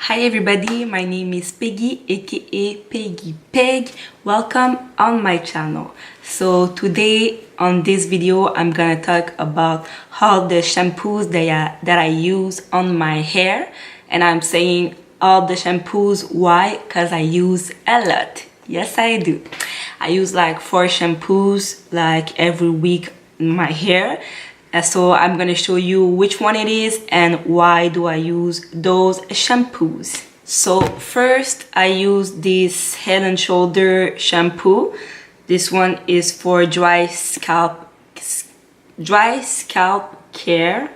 Hi everybody, my name is Peggy aka Peggypeg. Welcome on my channel. So today on this video I'm gonna talk about all the shampoos that I use on my hair, and I'm saying all the shampoos. Why? Because I use a lot. Yes, I do. I use like 4 shampoos like every week in my hair. So I'm gonna show you which one it is and why do I use those shampoos. So first I use this Head and Shoulder shampoo. This one is for dry scalp care,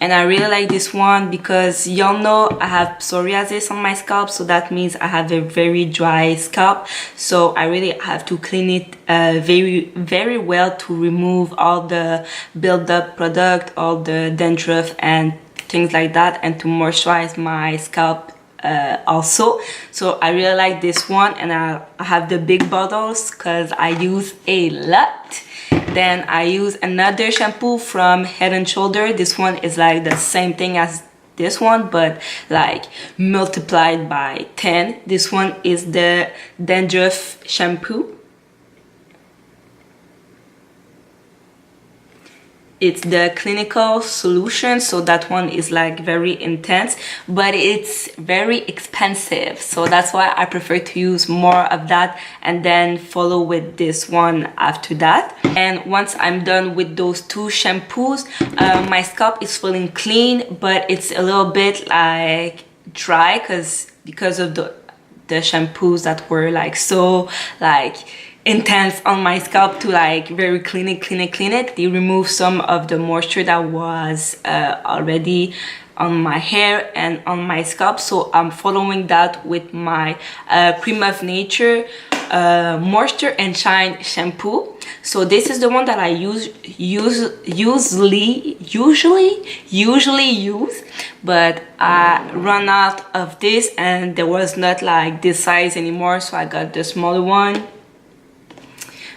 and I really like this one because y'all know I have psoriasis on my scalp, so that means I have a very dry scalp, so I really have to clean it very well to remove all the build-up product, all the dandruff and things like that, and to moisturize my scalp also. So I really like this one, and I have the big bottles because I use a lot. Then I use another shampoo from Head and Shoulder. This one is like the same thing as this one, but like multiplied by 10. This one is the Dandruff Shampoo. It's the clinical solution, so that one is like very intense, but it's very expensive, so that's why I prefer to use more of that and then follow with this one after that. And once I'm done with those 2 shampoos, my scalp is feeling clean, but it's a little bit like dry because of the shampoos that were like so like intense on my scalp to like very clean it. They remove some of the moisture that was already on my hair and on my scalp, so I'm following that with my Cream of Nature Moisture and Shine shampoo. So this is the one that I usually use, but I run out of this and there was not like this size anymore, so I got the smaller one.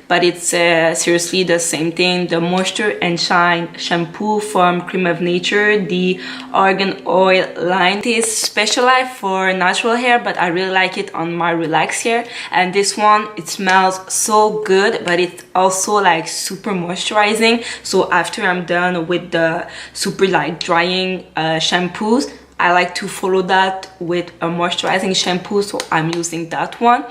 But it's seriously the same thing. The Moisture and Shine shampoo from Cream of Nature, the argan oil line. It is specialized for natural hair, but I really like it on my relaxed hair. And this one, it smells so good, but it's also like super moisturizing. So after I'm done with the super like drying shampoos, I like to follow that with a moisturizing shampoo, so I'm using that one.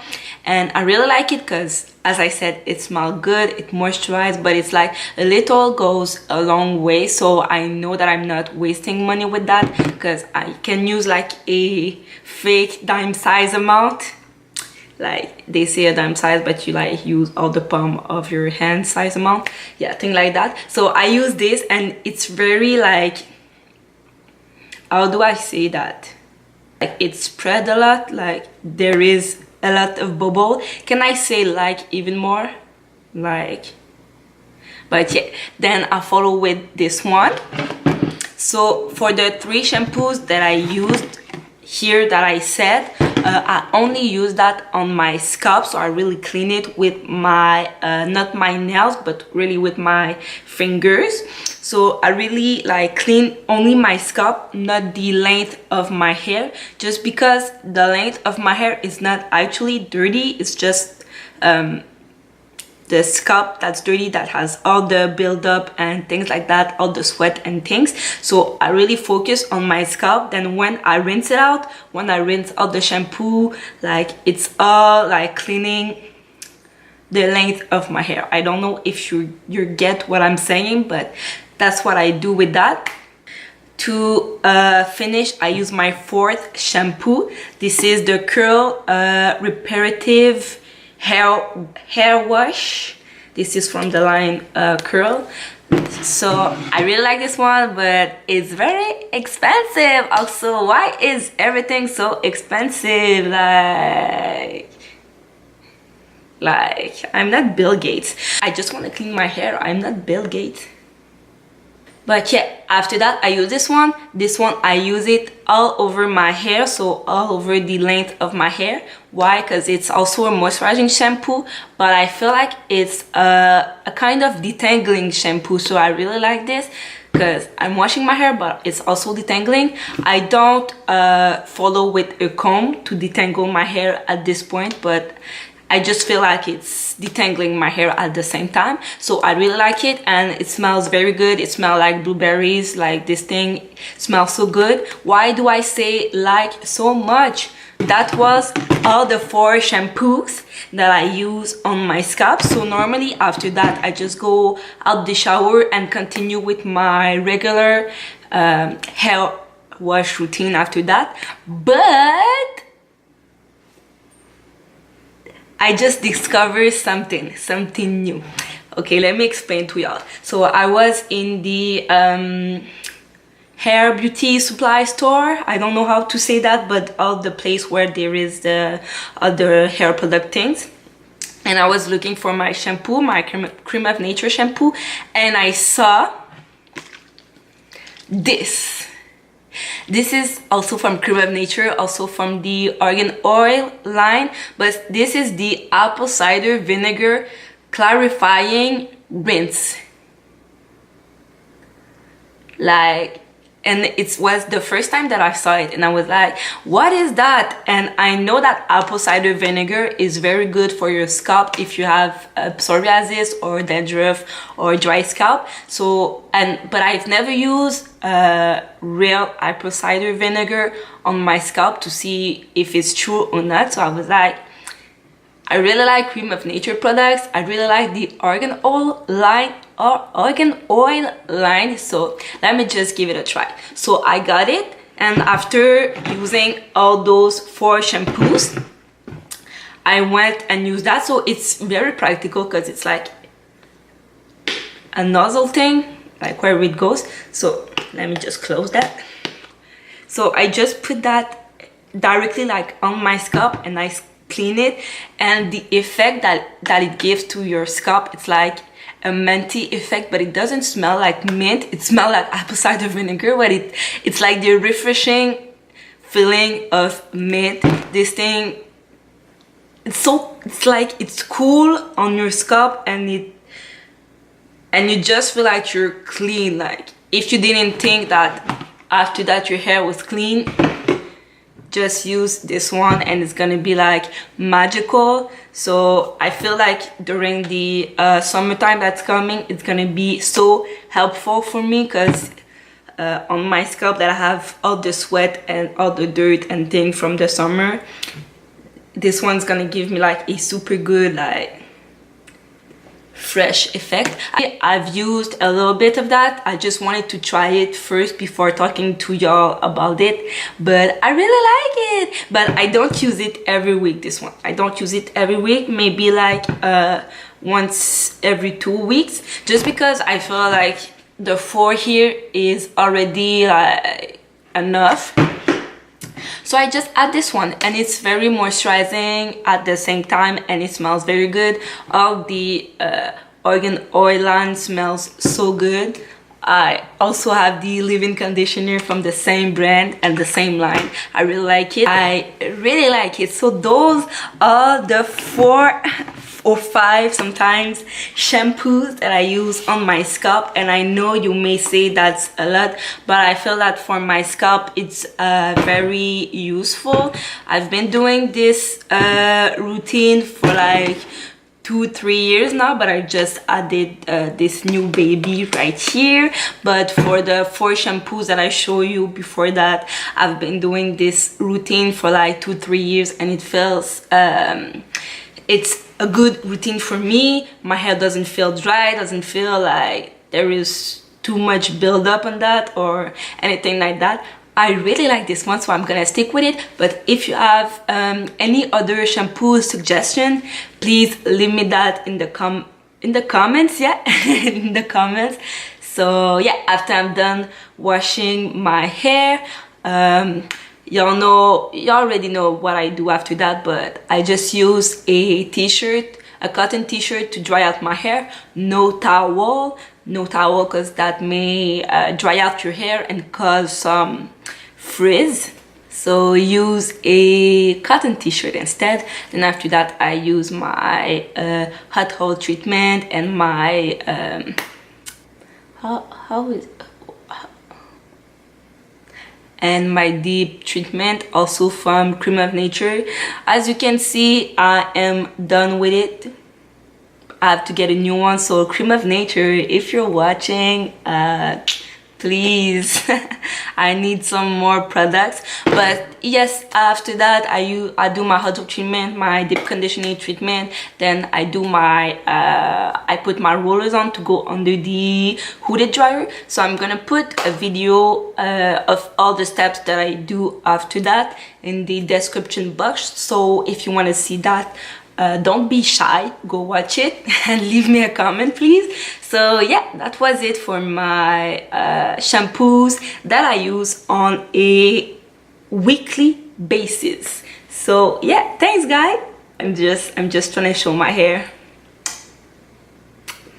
And I really like it because, as I said, it smells good, it moisturizes, but it's like a little goes a long way, so I know that I'm not wasting money with that because I can use like a fake dime size amount. Like they say a dime size, but you like use all the palm of your hand size amount. Yeah, thing like that. So I use this and it's very like, how do I say that? Like it spread a lot, like there is a lot of bubble. Can I say like even more? Like, but yeah, then I follow with this one. So for the 3 shampoos that I used here that I said, I only use that on my scalp, so I really clean it with my not my nails, but really with my fingers. So I really like clean only my scalp, not the length of my hair, just because the length of my hair is not actually dirty. It's just the scalp that's dirty, that has all the buildup and things like that, all the sweat and things. So I really focus on my scalp. Then when I rinse it out, when I rinse out the shampoo, like it's all like cleaning the length of my hair. I don't know if you get what I'm saying, but that's what I do with that. To finish, I use my 4th shampoo. This is the Curl Reparative hair wash. This is from the line Curl. So I really like this one, but it's very expensive. Also, why is everything so expensive? Like I'm not Bill Gates. I just want to clean my hair. I'm not Bill Gates. But yeah, after that I use this one. This one I use it all over my hair, so all over the length of my hair. Why? Because it's also a moisturizing shampoo, but I feel like it's a kind of detangling shampoo, so I really like this. because I'm washing my hair, but it's also detangling. I don't follow with a comb to detangle my hair at this point, but I just feel like it's detangling my hair at the same time. So I really like it, and it smells very good. It smells like blueberries. Like, this thing smells so good. Why do I say like so much? That was all the 4 shampoos that I use on my scalp. So normally after that I just go out the shower and continue with my regular hair wash routine after that. But I just discovered something new. Okay, let me explain to y'all. So I was in the hair beauty supply store. I don't know how to say that, but all the place where there is the other hair product things. And I was looking for my shampoo, my Cream of Nature shampoo, and I saw this. This is also from Cream of Nature, also from the Argan Oil line, but this is the apple cider vinegar clarifying rinse. Like, and it was the first time that I saw it, and I was like, what is that? And I know that apple cider vinegar is very good for your scalp if you have psoriasis or dandruff or dry scalp. So, but I've never used real apple cider vinegar on my scalp to see if it's true or not. So I was like, I really like Cream of Nature products. I really like the Argan Oil line, so let me just give it a try. So I got it, and after using all those 4 shampoos, I went and used that. So it's very practical because it's like a nozzle thing, like where it goes. So let me just close that. So I just put that directly like on my scalp, and I clean it, and the effect that it gives to your scalp, it's like a minty effect, but it doesn't smell like mint. It smells like apple cider vinegar, but it's like the refreshing feeling of mint. This thing, it's like it's cool on your scalp, and you just feel like you're clean. Like, if you didn't think that after that your hair was clean, just use this one and it's gonna be like magical. So I feel like during the summertime that's coming, it's gonna be so helpful for me, because on my scalp that I have all the sweat and all the dirt and things from the summer, this one's gonna give me like a super good, like, fresh effect. I've used a little bit of that. I just wanted to try it first before talking to y'all about it, but I really like it. But I don't use it every week. This one, I don't use it every week, maybe like once every 2 weeks, just because I feel like the 4 here is already like enough. So I just add this one, and it's very moisturizing at the same time, and it smells very good. All the Argan Oil line smells so good. I also have the leave-in conditioner from the same brand and the same line. I really like it. I really like it. So those are the 4 or 5 sometimes shampoos that I use on my scalp, and I know you may say that's a lot, but I feel that for my scalp it's very useful. I've been doing this routine for like 2-3 years now, but I just added this new baby right here. But for the 4 shampoos that I show you before that, I've been doing this routine for like 2-3 years, and it feels it's a good routine for me. My hair doesn't feel dry, doesn't feel like there is too much buildup on that or anything like that. I really like this one, so I'm gonna stick with it. But if you have any other shampoo suggestion, please leave me that in the comments. Yeah, in the comments. So yeah, after I'm done washing my hair, y'all already know what I do after that, but I just use a cotton t-shirt to dry out my hair. No towel, because that may dry out your hair and cause some frizz. So use a cotton t-shirt instead. And after that I use my hot oil treatment and my and my deep treatment also from Cream of Nature. As you can see, I am done with it. I have to get a new one. So Cream of Nature, if you're watching, please, I need some more products. But yes, after that I do my hot tub treatment, my deep conditioning treatment, then I do my I put my rollers on to go under the hooded dryer. So I'm gonna put a video of all the steps that I do after that in the description box. So if you want to see that, don't be shy, go watch it and leave me a comment, please. So yeah, that was it for my shampoos that I use on a weekly basis. So yeah, thanks guys. I'm just trying to show my hair.